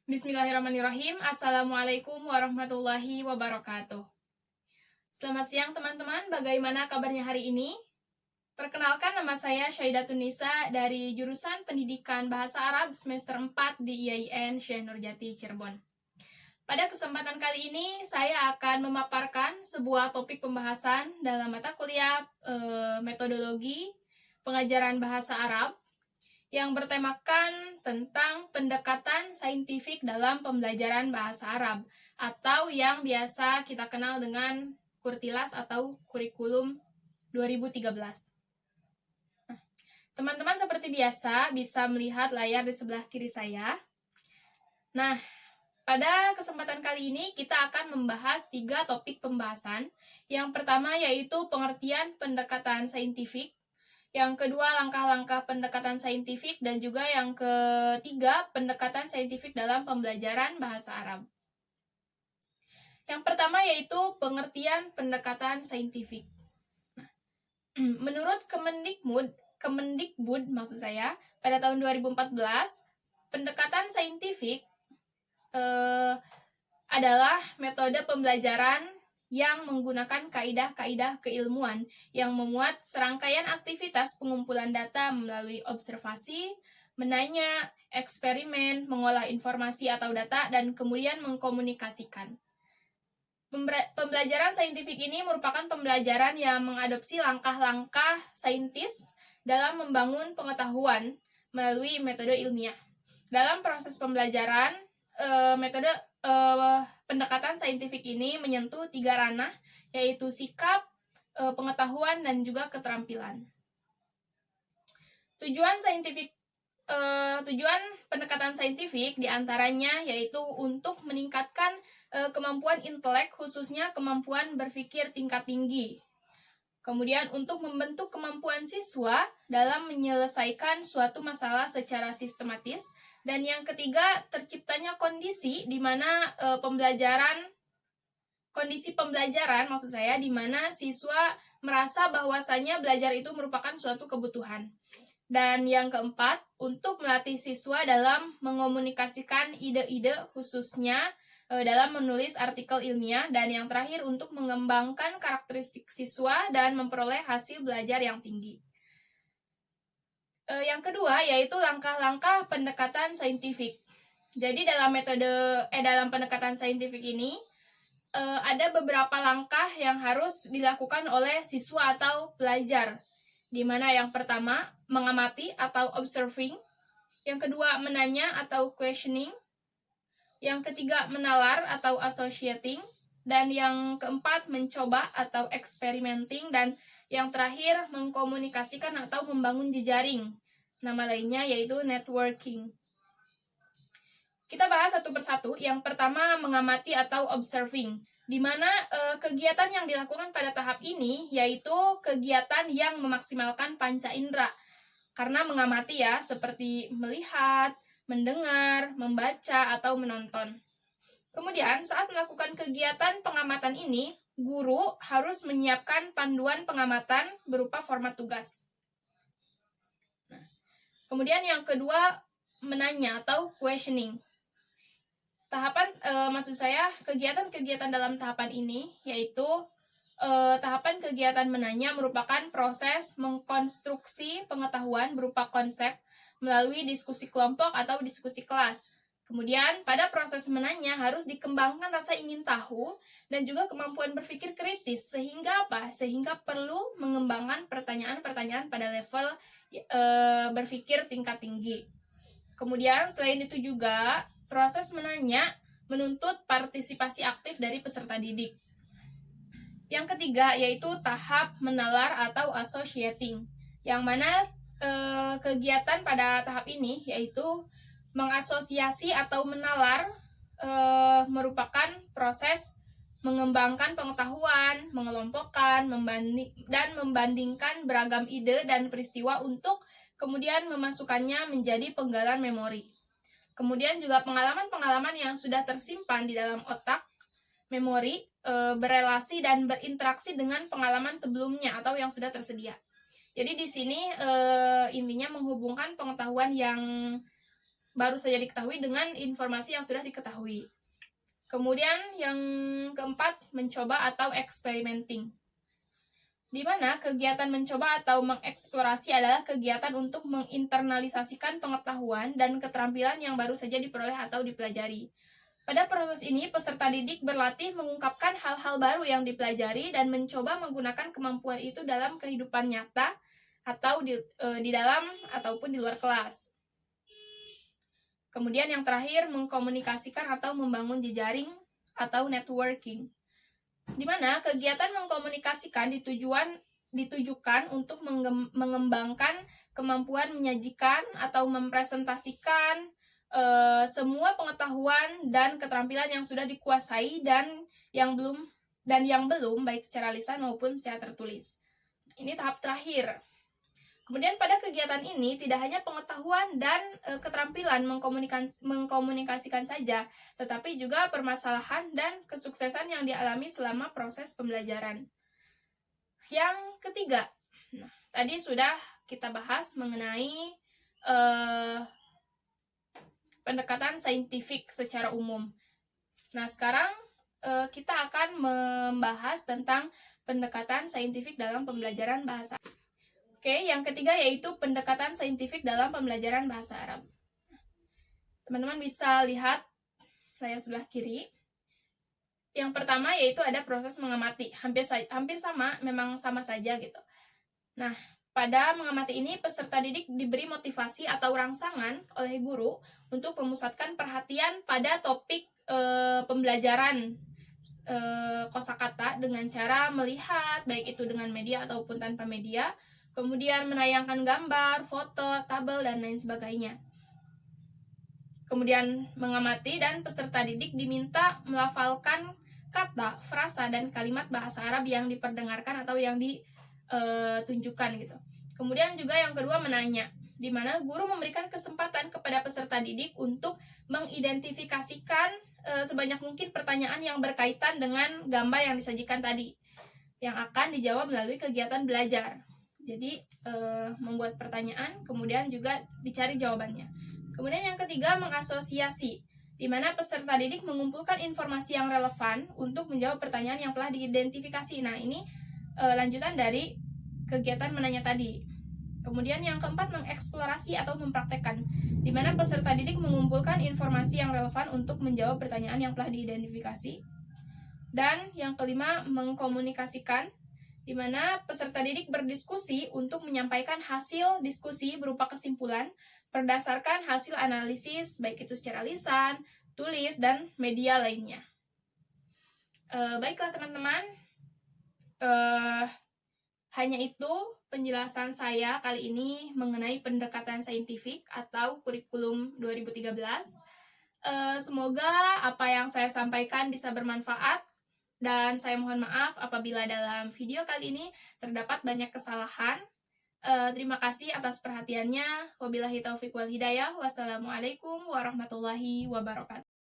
Bismillahirrahmanirrahim. Assalamualaikum warahmatullahi wabarakatuh. Selamat siang teman-teman, bagaimana kabarnya hari ini? Perkenalkan, nama saya Syaidatun Nisa dari jurusan Pendidikan Bahasa Arab semester 4 di IAIN Syekh Nurjati Cirebon. Pada kesempatan kali ini, saya akan memaparkan sebuah topik pembahasan dalam mata kuliah metodologi pengajaran bahasa Arab yang bertemakan tentang pendekatan saintifik dalam pembelajaran bahasa Arab atau yang biasa kita kenal dengan Kurtilas atau kurikulum 2013. Nah, teman-teman seperti biasa bisa melihat layar di sebelah kiri saya. Nah, pada kesempatan kali ini kita akan membahas 3 topik pembahasan. Yang pertama yaitu pengertian pendekatan saintifik, yang kedua langkah-langkah pendekatan saintifik, dan juga yang ketiga pendekatan saintifik dalam pembelajaran bahasa Arab. Yang pertama yaitu pengertian pendekatan saintifik. Nah, menurut Kemendikbud maksud saya, pada tahun 2014, pendekatan saintifik adalah metode pembelajaran yang menggunakan kaidah-kaidah keilmuan yang memuat serangkaian aktivitas pengumpulan data melalui observasi, menanya, eksperimen, mengolah informasi atau data, dan kemudian mengkomunikasikan. Pembelajaran saintifik ini merupakan pembelajaran yang mengadopsi langkah-langkah saintis dalam membangun pengetahuan melalui metode ilmiah. Dalam proses pembelajaran, metode pendekatan saintifik ini menyentuh 3 ranah, yaitu sikap, pengetahuan, dan juga keterampilan. Tujuan pendekatan saintifik diantaranya yaitu untuk meningkatkan kemampuan intelek, khususnya kemampuan berpikir tingkat tinggi. Kemudian untuk membentuk kemampuan siswa dalam menyelesaikan suatu masalah secara sistematis. Dan yang ketiga, terciptanya kondisi di mana kondisi pembelajaran maksud saya, di mana siswa merasa bahwasanya belajar itu merupakan suatu kebutuhan. Dan yang keempat, untuk melatih siswa dalam mengomunikasikan ide-ide, khususnya dalam menulis artikel ilmiah. Dan yang terakhir, untuk mengembangkan karakteristik siswa dan memperoleh hasil belajar yang tinggi. Yang kedua yaitu langkah-langkah pendekatan saintifik. Jadi dalam pendekatan saintifik ini ada beberapa langkah yang harus dilakukan oleh siswa atau pelajar, di mana yang pertama mengamati atau observing, yang kedua menanya atau questioning, yang ketiga menalar atau associating, dan yang keempat mencoba atau experimenting, dan yang terakhir mengkomunikasikan atau membangun jejaring. Nama lainnya yaitu networking. Kita bahas satu persatu. Yang pertama mengamati atau observing, di mana kegiatan yang dilakukan pada tahap ini yaitu kegiatan yang memaksimalkan panca indera. Karena mengamati ya, seperti melihat, mendengar, membaca, atau menonton. Kemudian saat melakukan kegiatan pengamatan ini, guru harus menyiapkan panduan pengamatan berupa format tugas. Kemudian yang kedua menanya atau questioning. Kegiatan dalam tahapan ini yaitu tahapan kegiatan menanya merupakan proses mengkonstruksi pengetahuan berupa konsep melalui diskusi kelompok atau diskusi kelas. Kemudian pada proses menanya harus dikembangkan rasa ingin tahu dan juga kemampuan berpikir kritis, sehingga perlu mengembangkan pertanyaan-pertanyaan pada level berpikir tingkat tinggi. Kemudian selain itu juga proses menanya menuntut partisipasi aktif dari peserta didik. Yang ketiga yaitu tahap menalar atau associating, yang mana kegiatan pada tahap ini yaitu mengasosiasi atau menalar merupakan proses mengembangkan pengetahuan, mengelompokkan, dan membandingkan beragam ide dan peristiwa untuk kemudian memasukkannya menjadi penggalan memori. Kemudian juga pengalaman-pengalaman yang sudah tersimpan di dalam otak memori berelasi dan berinteraksi dengan pengalaman sebelumnya atau yang sudah tersedia. Jadi di sini intinya menghubungkan pengetahuan yang baru saja diketahui dengan informasi yang sudah diketahui. Kemudian yang keempat, mencoba atau experimenting. Di mana kegiatan mencoba atau mengeksplorasi adalah kegiatan untuk menginternalisasikan pengetahuan dan keterampilan yang baru saja diperoleh atau dipelajari. Pada proses ini, peserta didik berlatih mengungkapkan hal-hal baru yang dipelajari dan mencoba menggunakan kemampuan itu dalam kehidupan nyata atau di dalam ataupun di luar kelas. Kemudian yang terakhir, mengkomunikasikan atau membangun jejaring atau networking. Di mana kegiatan mengkomunikasikan ditujukan untuk mengembangkan kemampuan menyajikan atau mempresentasikan semua pengetahuan dan keterampilan yang sudah dikuasai dan yang belum baik secara lisan maupun secara tertulis. Ini tahap terakhir. Kemudian pada kegiatan ini tidak hanya pengetahuan dan keterampilan mengkomunikasikan saja, tetapi juga permasalahan dan kesuksesan yang dialami selama proses pembelajaran. Yang ketiga, tadi sudah kita bahas mengenai pendekatan saintifik secara umum. Nah, sekarang kita akan membahas tentang pendekatan saintifik dalam pembelajaran bahasa. Oke, yang ketiga yaitu pendekatan saintifik dalam pembelajaran bahasa Arab. Teman-teman bisa lihat layar sebelah kiri. Yang pertama yaitu ada proses mengamati. Hampir sama, memang sama saja gitu. Nah, pada mengamati ini peserta didik diberi motivasi atau rangsangan oleh guru untuk memusatkan perhatian pada topik pembelajaran kosakata dengan cara melihat, baik itu dengan media ataupun tanpa media, kemudian menayangkan gambar, foto, tabel, dan lain sebagainya. Kemudian mengamati dan peserta didik diminta melafalkan kata, frasa, dan kalimat bahasa Arab yang diperdengarkan atau yang ditunjukkan gitu. Kemudian juga yang kedua menanya, di mana guru memberikan kesempatan kepada peserta didik untuk mengidentifikasikan sebanyak mungkin pertanyaan yang berkaitan dengan gambar yang disajikan tadi, yang akan dijawab melalui kegiatan belajar. Jadi membuat pertanyaan, kemudian juga dicari jawabannya. Kemudian yang ketiga mengasosiasi, di mana peserta didik mengumpulkan informasi yang relevan untuk menjawab pertanyaan yang telah diidentifikasi. Nah, ini lanjutan dari kegiatan menanya tadi. Kemudian yang keempat mengeksplorasi atau mempraktekkan, di mana peserta didik mengumpulkan informasi yang relevan untuk menjawab pertanyaan yang telah diidentifikasi. Dan yang kelima mengkomunikasikan, di mana peserta didik berdiskusi untuk menyampaikan hasil diskusi berupa kesimpulan berdasarkan hasil analisis, baik itu secara lisan, tulis, dan media lainnya. Baiklah teman-teman, hanya itu penjelasan saya kali ini mengenai pendekatan saintifik atau kurikulum 2013. Semoga apa yang saya sampaikan bisa bermanfaat. Dan saya mohon maaf apabila dalam video kali ini terdapat banyak kesalahan. Terima kasih atas perhatiannya. Wabillahi taufiq wal hidayah. Wassalamualaikum warahmatullahi wabarakatuh.